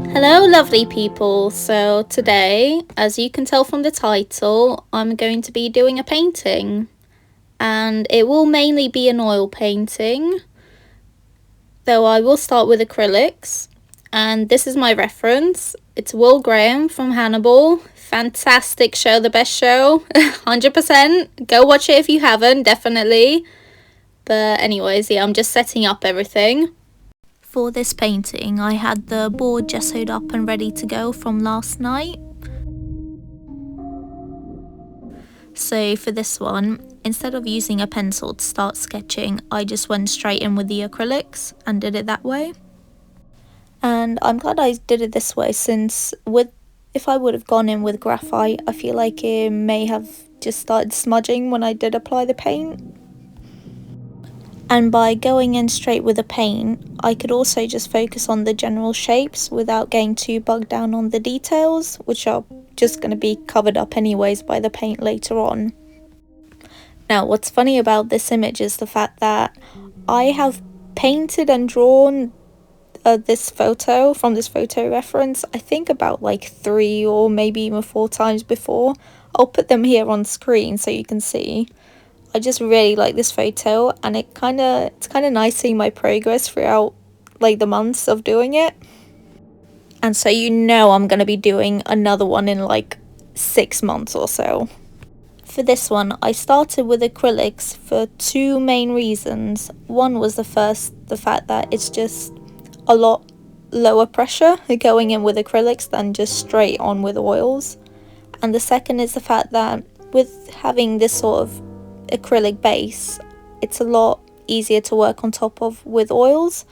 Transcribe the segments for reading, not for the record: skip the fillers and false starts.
Hello lovely people, so today, as you can tell from the title, I'm going to be doing a painting, and it will mainly be an oil painting, though I will start with acrylics, and this is my reference. It's Will Graham from Hannibal. Fantastic show, the best show, 100%. Go watch it if you haven't, definitely. But anyways, yeah, I'm just setting up everything. For this painting, I had the board gessoed up and ready to go from last night. So for this one, instead of using a pencil to start sketching, I just went straight in with the acrylics and did it that way. And I'm glad I did it this way, since if I would have gone in with graphite, I feel like it may have just started smudging when I did apply the paint. And by going in straight with the paint, I could also just focus on the general shapes without getting too bogged down on the details, which are just going to be covered up anyways by the paint later on. Now, what's funny about this image is the fact that I have painted and drawn this photo from this photo reference, I think about like 3 or maybe even 4 times before. I'll put them here on screen so you can see. I just really like this photo, and it's kind of nice seeing my progress throughout like the months of doing it. And so I'm going to be doing another one in like 6 months or so. For this one, I started with acrylics for 2 main reasons. One was the fact that it's just a lot lower pressure going in with acrylics than just straight on with oils. And the second is the fact that with having this sort of acrylic base, it's a lot easier to work on top of with oils,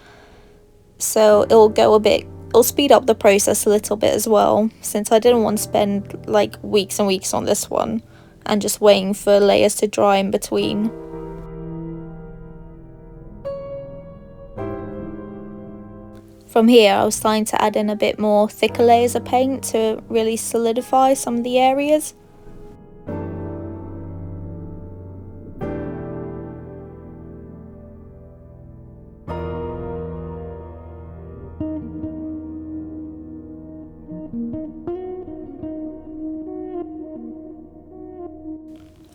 so it'll speed up the process a little bit as well, since I didn't want to spend like weeks and weeks on this one and just waiting for layers to dry in between. From here, I was starting to add in a bit more thicker layers of paint to really solidify some of the areas.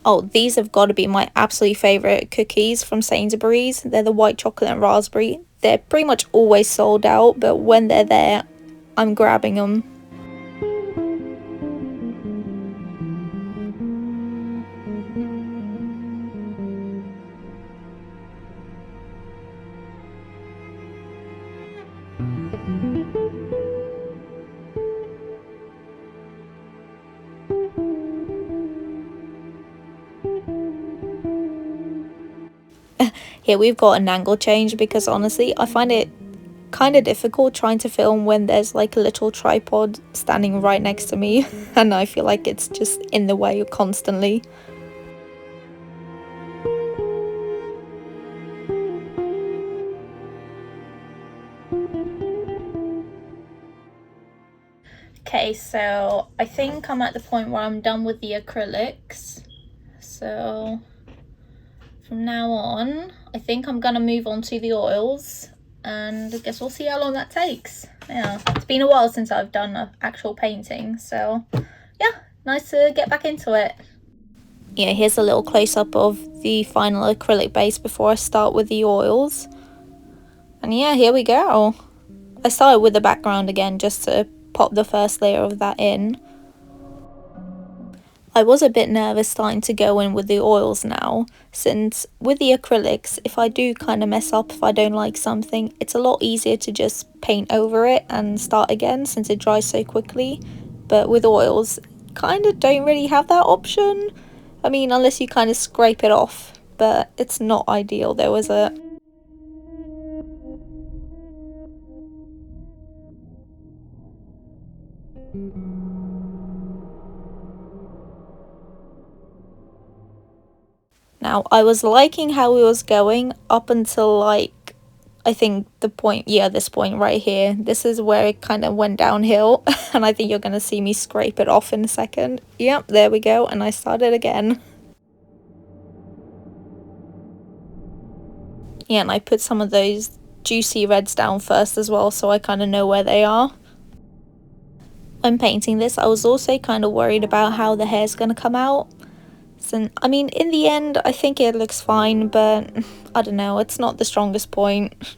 Oh, these have got to be my absolute favourite cookies from Sainsbury's. They're the white chocolate and raspberry. They're pretty much always sold out, but when they're there, I'm grabbing them. Here we've got an angle change because honestly I find it kind of difficult trying to film when there's like a little tripod standing right next to me and I feel like it's just in the way constantly. Okay, so I think I'm at the point where I'm done with the acrylics, so from now on I think I'm gonna move on to the oils, and I guess we'll see how long that takes. Yeah, it's been a while since I've done an actual painting, so yeah, nice to get back into it. Yeah, here's a little close-up of the final acrylic base before I start with the oils. And yeah, here we go. I started with the background again just to pop the first layer of that in. I was a bit nervous starting to go in with the oils now, since with the acrylics, if I do kind of mess up, if I don't like something, it's a lot easier to just paint over it and start again since it dries so quickly. But with oils, kind of don't really have that option. I mean, unless you kind of scrape it off, but it's not ideal though, is it? Now, I was liking how it was going up until like, I think this point right here. This is where it kind of went downhill, and I think you're going to see me scrape it off in a second. Yep, there we go, and I started again. Yeah, and I put some of those juicy reds down first as well, so I kind of know where they are. I'm painting this, I was also kind of worried about how the hair's gonna come out. So, I mean, in the end, I think it looks fine, but I don't know, it's not the strongest point.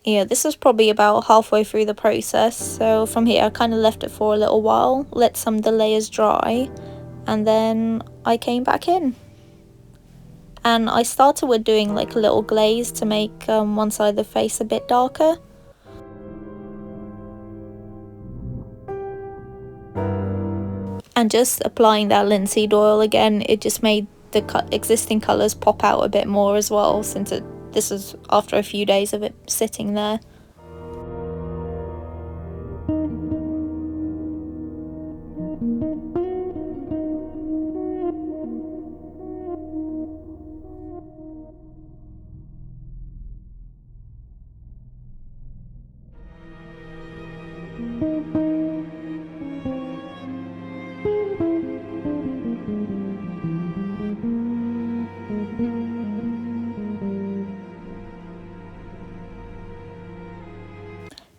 Yeah, this was probably about halfway through the process, so from here I kind of left it for a little while, let some of the layers dry, and then I came back in. And I started with doing like a little glaze to make one side of the face a bit darker. And just applying that linseed oil again, it just made the existing colours pop out a bit more as well, since this is after a few days of it sitting there.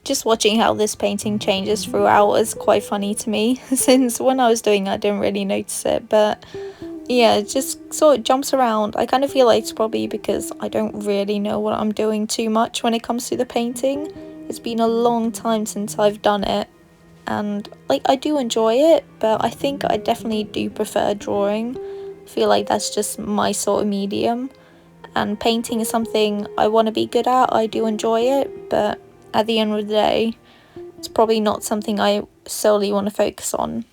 Just watching how this painting changes throughout is quite funny to me, since when I was doing it I didn't really notice it, but yeah, it just sort of jumps around. I kind of feel like it's probably because I don't really know what I'm doing too much when it comes to the painting. It's been a long time since I've done it, and like I do enjoy it, but I think I definitely do prefer drawing. I feel like that's just my sort of medium, and painting is something I want to be good at. I do enjoy it, but at the end of the day, it's probably not something I solely want to focus on.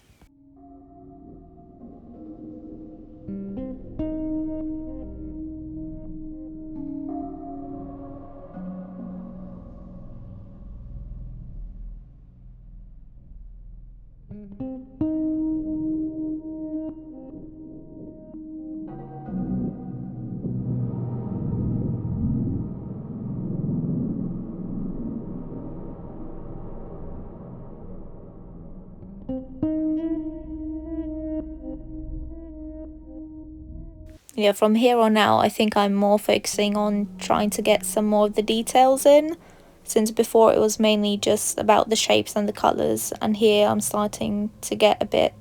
Yeah, from here on out, I think I'm more focusing on trying to get some more of the details in, since before it was mainly just about the shapes and the colours, and here I'm starting to get a bit,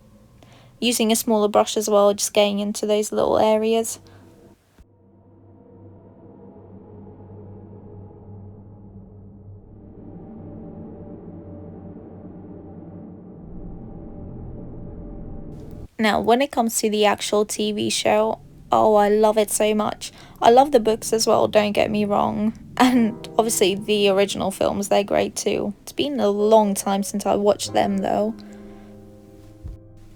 using a smaller brush as well, just getting into those little areas. Now, when it comes to the actual TV show, oh, I love it so much. I love the books as well, don't get me wrong. And obviously, the original films, they're great too. It's been a long time since I watched them though.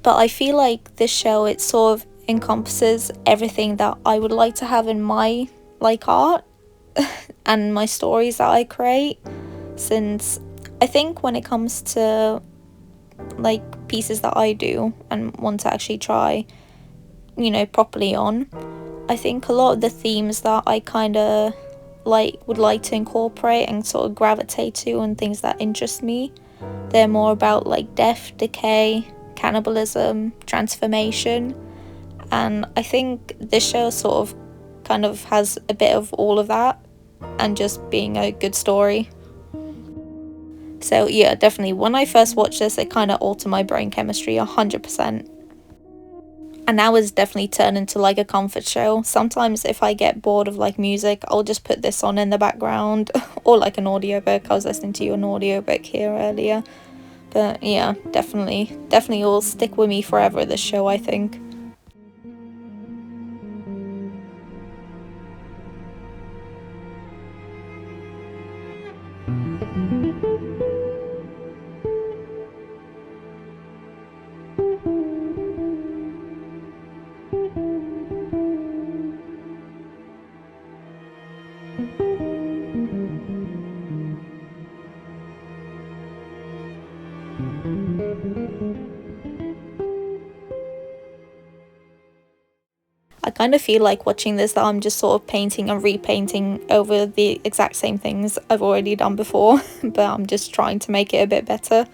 But I feel like this show, it sort of encompasses everything that I would like to have in my like art and my stories that I create. Since I think when it comes to like pieces that I do and want to actually try, you know, properly on, I think a lot of the themes that I kind of like would like to incorporate and sort of gravitate to, and things that interest me, they're more about like death, decay, cannibalism, transformation, and I think this show sort of kind of has a bit of all of that, and just being a good story. So yeah, definitely when I first watched this, it kind of altered my brain chemistry 100%. And now it's definitely turned into like a comfort show. Sometimes if I get bored of like music, I'll just put this on in the background or like an audiobook. I was listening to an audiobook here earlier. But yeah, definitely will stick with me forever, this show, I think. I kind of feel like watching this that I'm just sort of painting and repainting over the exact same things I've already done before, but I'm just trying to make it a bit better.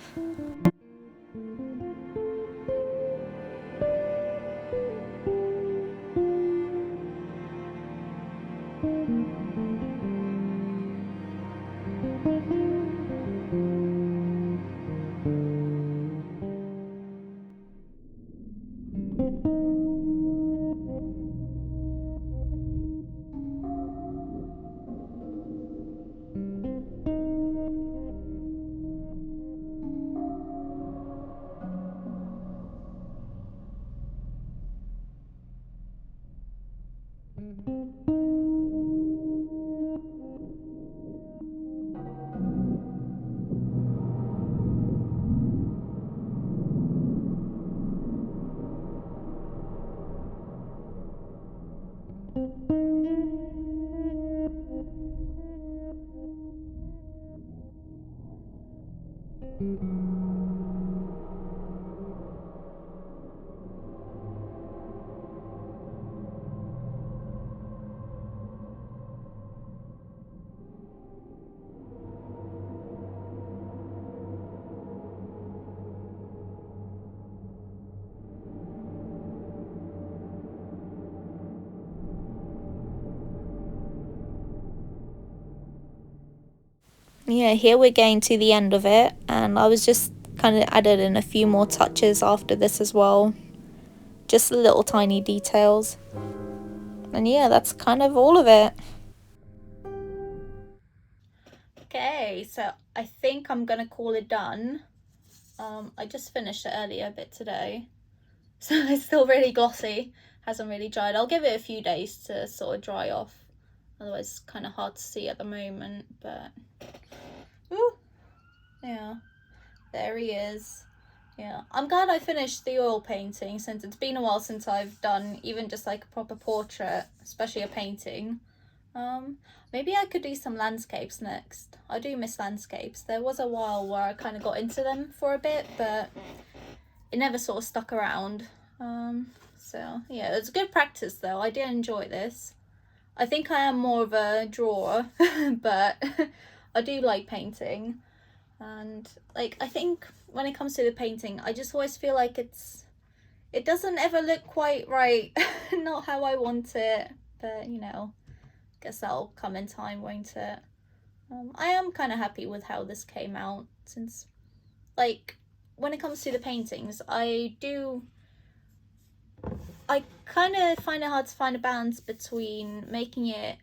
Yeah, here we're getting to the end of it, and I was just kind of added in a few more touches after this as well, just little tiny details. And yeah, that's kind of all of it. Okay, so I think I'm gonna call it done. I just finished it earlier a bit today, so it's still really glossy, hasn't really dried. I'll give it a few days to sort of dry off, otherwise it's kind of hard to see at the moment. But ooh, yeah, there he is. Yeah, I'm glad I finished the oil painting, since it's been a while since I've done even just like a proper portrait, especially a painting. Maybe I could do some landscapes next. I do miss landscapes. There was a while where I kind of got into them for a bit, but it never sort of stuck around. So yeah, it's good practice though. I did enjoy this. I think I am more of a drawer, but I do like painting. And like, I think when it comes to the painting, I just always feel like it doesn't ever look quite right. Not how I want it, but you know, guess that'll come in time, won't it? I am kind of happy with how this came out, since like when it comes to the paintings, I kind of find it hard to find a balance between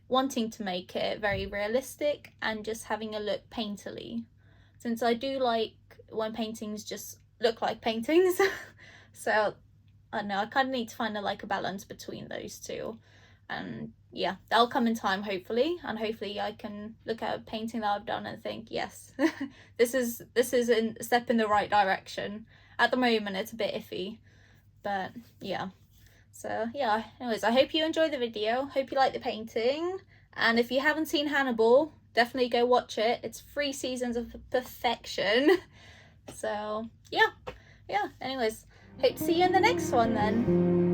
wanting to make it very realistic and just having a look painterly, since I do like when paintings just look like paintings. So I don't know, I kind of need to find a balance between those two. And yeah, that'll come in time, hopefully, and hopefully I can look at a painting that I've done and think, yes, this is a step in the right direction. At the moment it's a bit iffy, but yeah. So yeah, anyways, I hope you enjoyed the video, hope you like the painting, and if you haven't seen Hannibal, definitely go watch it. It's 3 seasons of perfection. So yeah, anyways, hope to see you in the next one then.